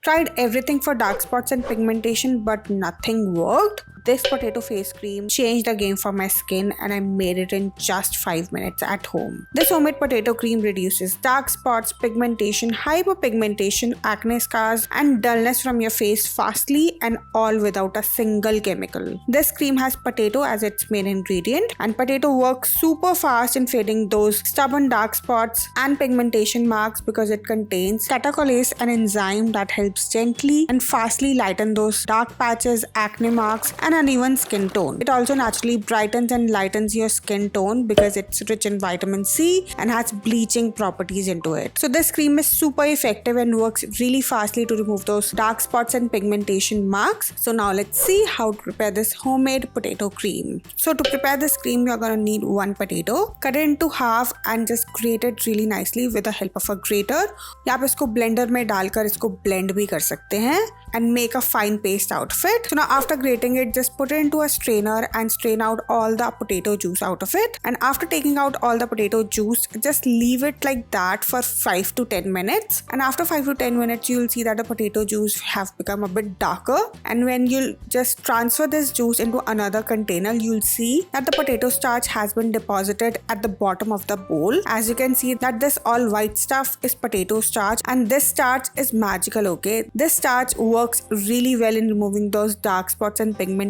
Tried everything for dark spots and pigmentation, but nothing worked. This potato face cream changed the game for my skin, and I made it in just 5 minutes at home. This homemade potato cream reduces dark spots, pigmentation, hyperpigmentation, acne scars, and dullness from your face fastly, and all without a single chemical. This cream has potato as its main ingredient, and potato works super fast in fading those stubborn dark spots and pigmentation marks because it contains catecholase, an enzyme that helps gently and fastly lighten those dark patches, acne marks, and uneven skin tone. It also naturally brightens and lightens your skin tone because it's rich in vitamin C and has bleaching properties into it. So this cream is super effective and works really fastly to remove those dark spots and pigmentation marks. So now let's see how to prepare this homemade potato cream. So to prepare this cream, you're gonna need one potato. Cut it into half and just grate it really nicely with the help of a grater. या आप इसको blender में डालकर इसको blend भी कर सकते हैं and make a fine paste out of it. So now after grating it, just put it into a strainer and strain out all the potato juice out of it. And after taking out all the potato juice, just leave it like that for 5 to 10 minutes. And after 5 to 10 minutes, you'll see that the potato juice have become a bit darker. And when you'll just transfer this juice into another container, you'll see that the potato starch has been deposited at the bottom of the bowl. As you can see that this all white stuff is potato starch, and this starch is magical, okay? This starch works really well in removing those dark spots and pigmentation.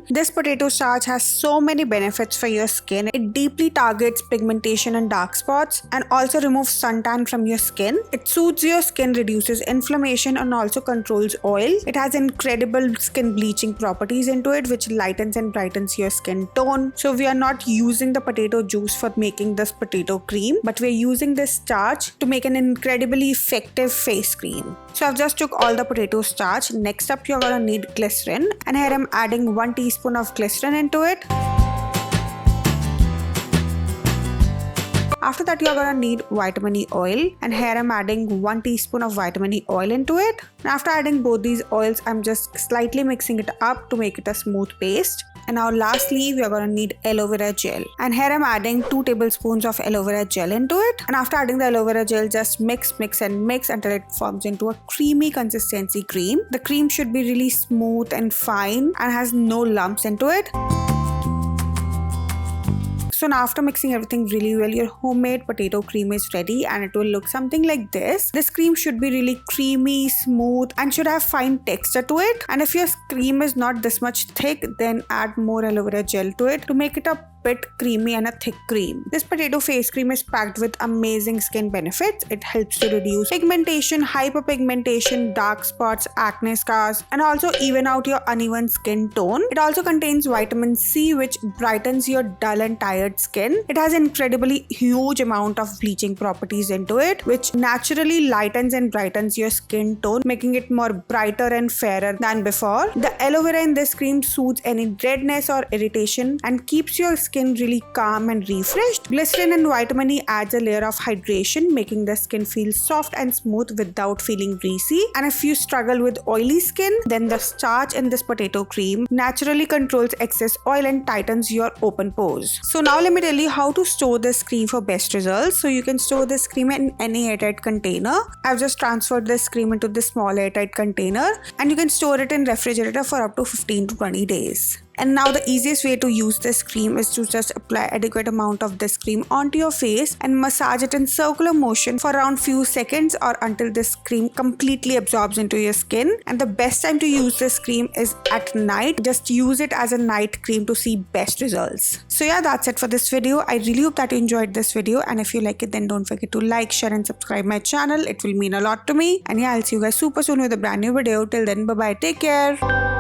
This potato starch has so many benefits for your skin. It deeply targets pigmentation and dark spots and also removes suntan from your skin. It soothes your skin, reduces inflammation, and also controls oil. It has incredible skin bleaching properties into it, which lightens and brightens your skin tone. So we are not using the potato juice for making this potato cream, but we're using this starch to make an incredibly effective face cream. So I've just took all the potato starch. Next up, you're gonna need glycerin, and here I'm adding 1 teaspoon of glycerin into it. After that, you're gonna need vitamin E oil, and here I'm adding 1 teaspoon of vitamin E oil into it. And after adding both these oils, I'm just slightly mixing it up to make it a smooth paste. And now lastly, we are going to need aloe vera gel, and here I'm adding 2 tablespoons of aloe vera gel into it. And after adding the aloe vera gel, just mix until it forms into a creamy consistency cream. The cream should be really smooth and fine and has no lumps into it. So now after mixing everything really well, your homemade potato cream is ready, and it will look something like this. This cream should be really creamy, smooth, and should have fine texture to it. And if your cream is not this much thick, then add more aloe vera gel to it to make it a bit creamy and a thick cream. This potato face cream is packed with amazing skin benefits. It helps to reduce pigmentation, hyperpigmentation, dark spots, acne scars, and also even out your uneven skin tone. It also contains vitamin C, which brightens your dull and tired skin. It has incredibly huge amount of bleaching properties into it, which naturally lightens and brightens your skin tone, making it more brighter and fairer than before. The aloe vera in this cream soothes any redness or irritation and keeps your skin really calm and refreshed. Glycerin and vitamin E adds a layer of hydration, making the skin feel soft and smooth without feeling greasy. And if you struggle with oily skin, then the starch in this potato cream naturally controls excess oil and tightens your open pores. So now let me tell you how to store this cream for best results. So you can store this cream in any airtight container. I've just transferred this cream into this small airtight container, and you can store it in refrigerator for up to 15 to 20 days. And now the easiest way to use this cream is to just apply adequate amount of this cream onto your face and massage it in circular motion for around few seconds or until this cream completely absorbs into your skin. And the best time to use this cream is at night. Just use it as a night cream to see best results. So yeah, that's it for this video. I really hope that you enjoyed this video, and if you like it, then don't forget to like, share and subscribe my channel. It will mean a lot to me. And yeah, I'll see you guys super soon with a brand new video. Till then, bye bye, take care.